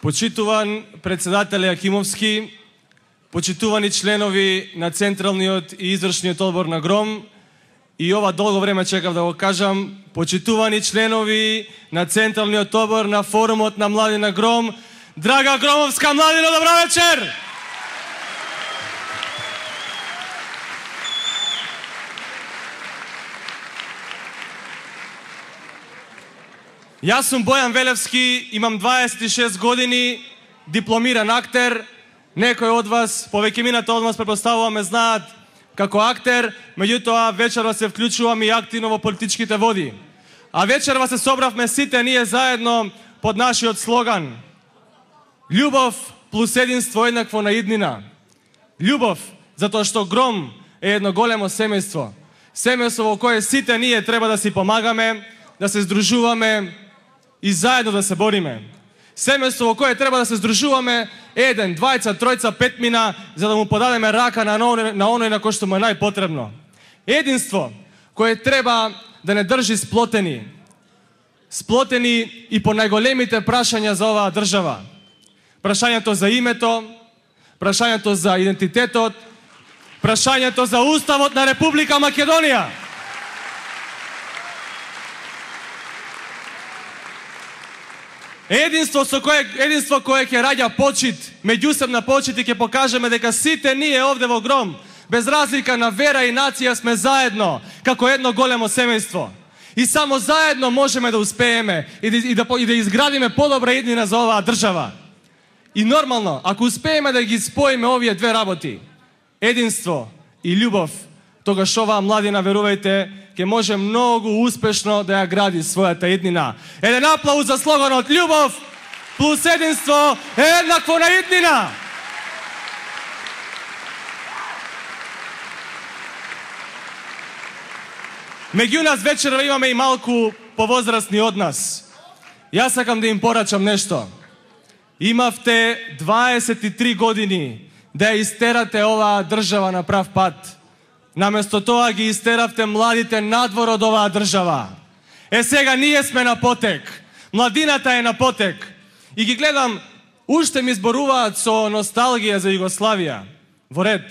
Почитуван председател Јахимовски, почитувани членови на Централниот и Извршниот одбор на ГРОМ, и ова долго време чекав да го кажам, почитувани членови на Централниот одбор на Форумот на млади на ГРОМ, драга громовска младино, добро вечер! Јас сум Бојан Велевски, имам 26 години, дипломиран актер. Некои од вас, повеќемината од вас претпоставуваме знаат како актер, меѓутоа вечерва се вклучувам и активно во политичките води. А вечерва се собравме сите ние заедно под нашиот слоган: Љубов плюс единство еднакво на иднина. Љубов, затоа што ГРОМ е едно големо семејство. Семејство во кое сите ние треба да си помагаме, да се здружуваме и заедно да се бориме. Семејство во кое треба да се здружуваме еден, двајца, тројца, петмина, за да му подадеме рака на оној на кој што му е најпотребно. Единство кое треба да не држи сплотени. Сплотени и по најголемите прашања за оваа држава. Прашањето за името, прашањето за идентитетот, прашањето за Уставот на Република Македонија. Единство кое ќе раѓа почит, меѓусебна почит, и ќе покажеме дека сите ние овде во ГРОМ, без разлика на вера и нација, сме заедно, како едно големо семејство. И само заедно можеме да успееме и да изградиме подобра иднина за оваа држава. И нормално, ако успееме да ги споиме овие две работи, единство и љубов, тогаш оваа младина, верувајте, ќе може многу успешно да ја гради својата иднина. Еден аплауз за слоганот: љубов плюс единство е еднакво на иднина. Меѓу нас вечерва имаме и малку повозрастни од нас. Јас сакам да им порачам нешто. Имавте 23 години да ја истерате оваа држава на прав пат. Наместо тоа ги истеравте младите надвор од оваа држава. Сега ние сме на потек. Младината е на потек. И ги гледам, уште ми зборуваат со носталгија за Југославија. Во ред,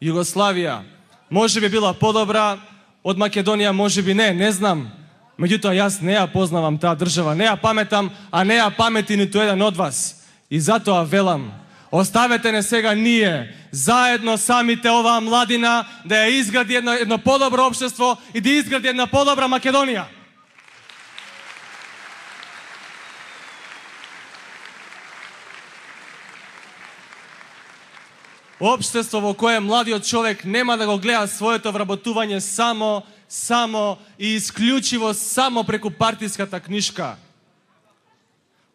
Југославија може би била подобра од Македонија, може би не знам. Меѓутоа јас не ја познавам таа држава, не ја паметам, а не ја памети ниту еден од вас. И затоа велам, оставете не сега ние, заедно самите оваа младина, да ја изгради едно подобро општество и да изгради една подобра Македонија. Општество во кое младиот човек нема да го гледа своето вработување само и исклучиво само преку партиската книшка.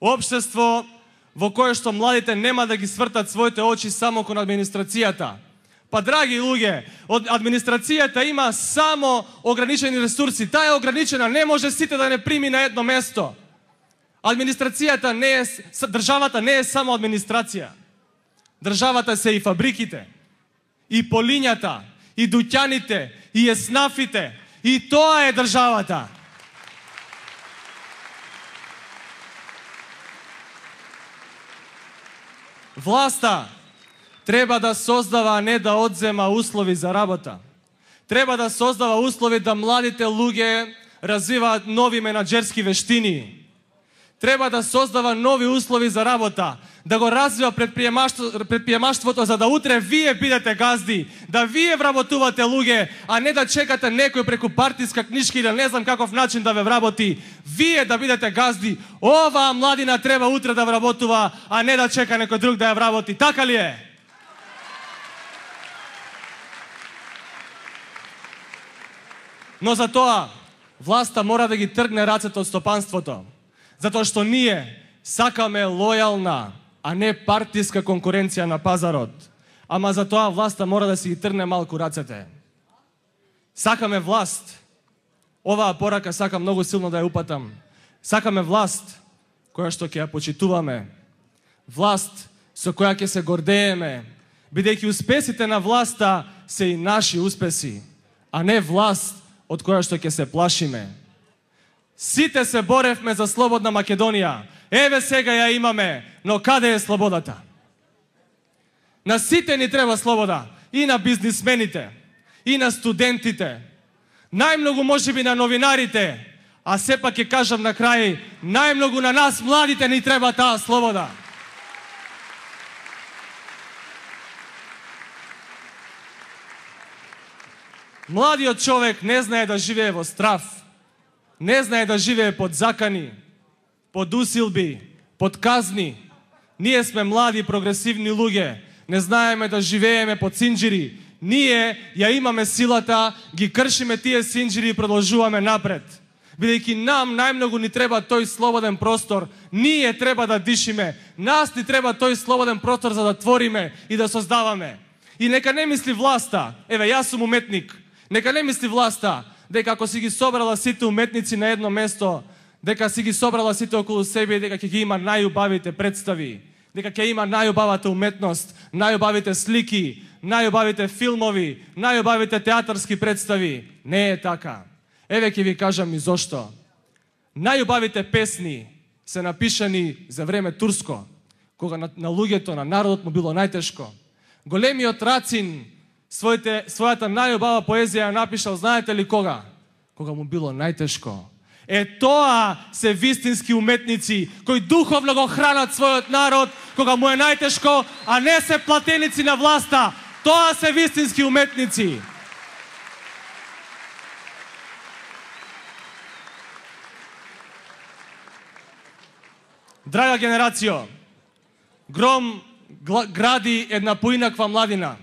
Општество во кое што младите нема да ги свртат своите очи само кон администрацијата. Па, драги луѓе, од администрацијата има само ограничени ресурси. Таа е ограничена, не може сите да не прими на едно место. Администрацијата не е, државата не е само администрација. Државата се и фабриките, и полињата, и дуќаните, и еснафите. И тоа е државата. Власта треба да создава, а не да одзема услови за работа. Треба да создава услови да младите луѓе развиваат нови менаџерски вештини. Треба да создава нови услови за работа, да го развива предприемаштвото, за да утре вие бидете газди, да вие вработувате луѓе, а не да чекате некој преку партиска книшка или не знам каков начин да ве вработи. Вие да бидете газди. Оваа младина треба утре да вработува, а не да чека некој друг да ја вработи. Така ли е? Но за тоа власта мора да ги тргне рацете од стопанството. Затоа што ние сакаме лојална, а не партиска конкуренција на пазарот. Ама за тоа власта мора да си ги тргне малку рацете. Сакаме власт. Оваа порака сакам многу силно да ја упатам. Сакаме власт која што ќе ја почитуваме. Власт со која ќе се гордееме, бидејќи успесите на власта се и наши успеси, а не власт од која што ќе се плашиме. Сите се боревме за слободна Македонија. Еве сега ја имаме, но каде е слободата? На сите ни треба слобода, и на бизнисмените, и на студентите, најмногу можеби на новинарите, а сепак ќе кажам на крај, најмногу на нас младите ни треба таа слобода. Младиот човек не знае да живее во страв, не знае да живее под закани, под усилби, под казни. Ние сме млади прогресивни луѓе, не знаеме да живееме под синџири. Ние ја имаме силата, ги кршиме тие синџири и продолжуваме напред. Бидејќи нам најмногу ни треба тој слободен простор, ние треба да дишиме, нас ни треба тој слободен простор за да твориме и да создаваме. И нека не мисли власта, еве јас сум уметник, нека не мисли власта дека ако си ги собрала сите уметници на едно место, дека си ги собрала сите околу себе и дека ќе ги има најубавите представи, дека ќе има најубавата уметност, најубавите слики, најубавите филмови, најубавите театарски представи. Не е така. Еве ќе ви кажам и зошто. Најубавите песни се напишани за време турско, кога на луѓето, на народот му било најтешко. Големиот Рацин својата најубава поезија ја напишал, знаете ли кога? Кога му било најтешко. Тоа се вистински уметници кои духовно го хранат својот народ кога му е најтешко, а не се платеници на власта. Тоа се вистински уметници. Драга генерацијо, Гром гради една поинаква младина.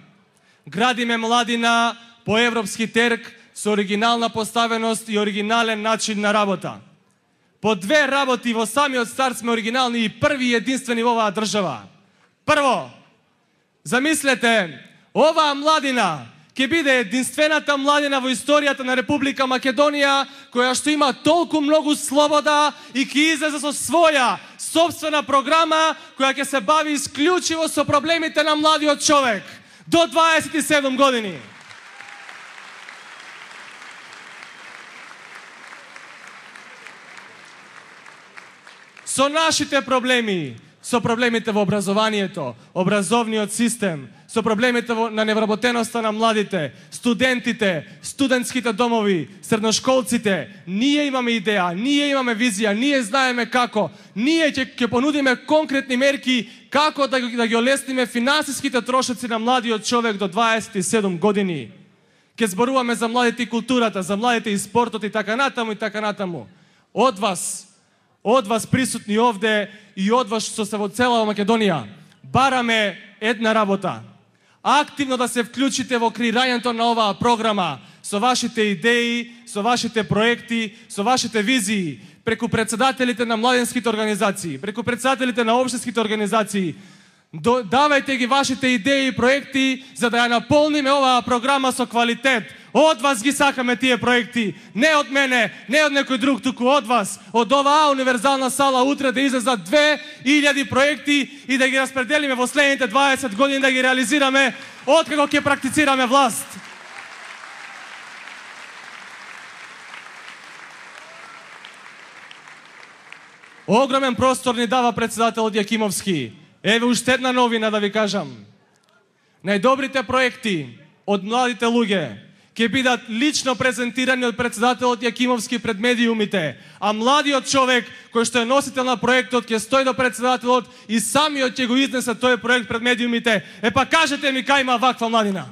Градиме младина по европски терк со оригинална поставеност и оригинален начин на работа. По две работи во самиот старт сме оригинални и први и единствени во оваа држава. Прво, замислете, оваа младина ќе биде единствената младина во историјата на Република Македонија која што има толку многу слобода и ќе излезе со своја собствена програма која ќе се бави исклучиво со проблемите на младиот човек до 27 години. Со нашите проблеми, со проблемите во образованието, образовниот систем, со проблемите на невработеноста на младите, студентите, студентските домови, средношколците, ние имаме идеја, ние имаме визија, ние знаеме како, ние ќе понудиме конкретни мерки како да ги олесниме финансиските трошоци на младиот човек до 27 години. Ќе зборуваме за младите и културата, за младите и спортот и така натаму и така натаму. Од вас присутни овде и од вас што се во цела Македонија, бараме една работа. Активно да се вклучите во креирањето на оваа програма, со вашите идеи, со вашите проекти, со вашите визии, преку председателите на младенските организации, преку председателите на општинските организации. Давајте ги вашите идеи и проекти за да ја наполниме оваа програма со квалитет. Од вас ги сакаме тие проекти, не од мене, не од некој друг, туку од вас. Од оваа универзална сала утре да излезат 2000 проекти и да ги распределиме во следните 20 години да ги реализираме откако ќе практицираме власт. Огромен простор ни дава председателот Јакимовски. Еве уште една новина да ви кажам. Најдобрите проекти од младите луѓе ќе бидат лично презентирани од председателот Јакимовски пред медиумите, а младиот човек кој што е носител на проектот ќе стои до председателот и самиот ќе го изнесе тој проект пред медиумите. Па кажете ми кај има ваква младина?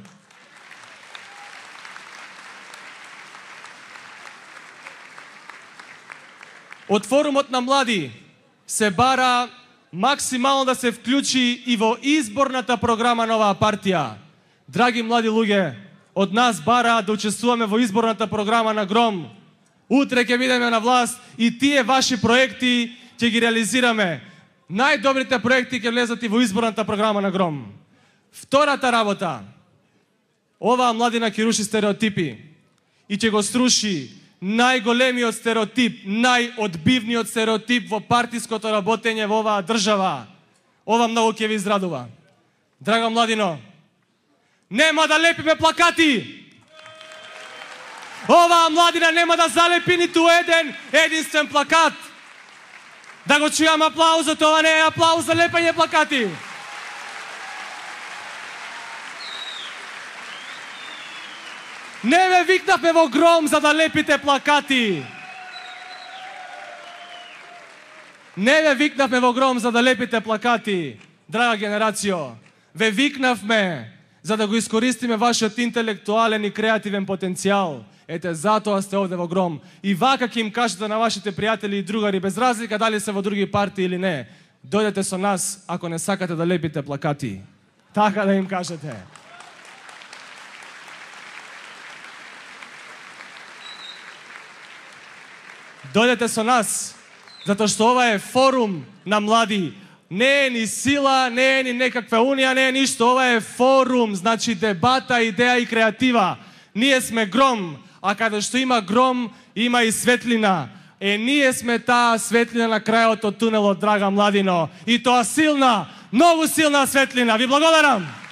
Од форумот на млади се бара максимално да се вклучи и во изборната програма на оваа партија. Драги млади луѓе, од нас бара да учествуваме во изборната програма на Гром. Утре ќе бидеме на власт и тие ваши проекти ќе ги реализираме. Најдобрите проекти ќе влезат и во изборната програма на Гром. Втората работа. Оваа младина ќе руши стереотипи и ќе го сруши најголемиот стереотип, најодбивниот стереотип во партиското работење во оваа држава. Ова многу ќе ви израдува. Драга младино, нема да лепиме плакати. Оваа младина нема да залепи ниту единствен плакат. Да го чујам аплаузот, ова не е аплауз за лепење плакати. Не ве викнавме во гром за да лепите плакати. Не ве викнавме во гром за да лепите плакати, драга генерацијо. Ве викнавме за да го искористиме вашиот интелектуален и креативен потенцијал. Ете, затоа сте овде во гром. И вака ќе им кажете на вашите пријатели и другари, без разлика дали се во други партии или не, дојдете со нас ако не сакате да лепите плакати. Така да им кажете. Дојдете со нас, затоа што ова е форум на млади. Не е ни сила, не е ни некаква унија, не е ништо. Ова е форум, значи дебата, идеја и креатива. Ние сме гром, а каде што има гром, има и светлина. Ние сме таа светлина на крајот од тунелот, драга младино. И тоа силна, многу силна светлина. Ви благодарам!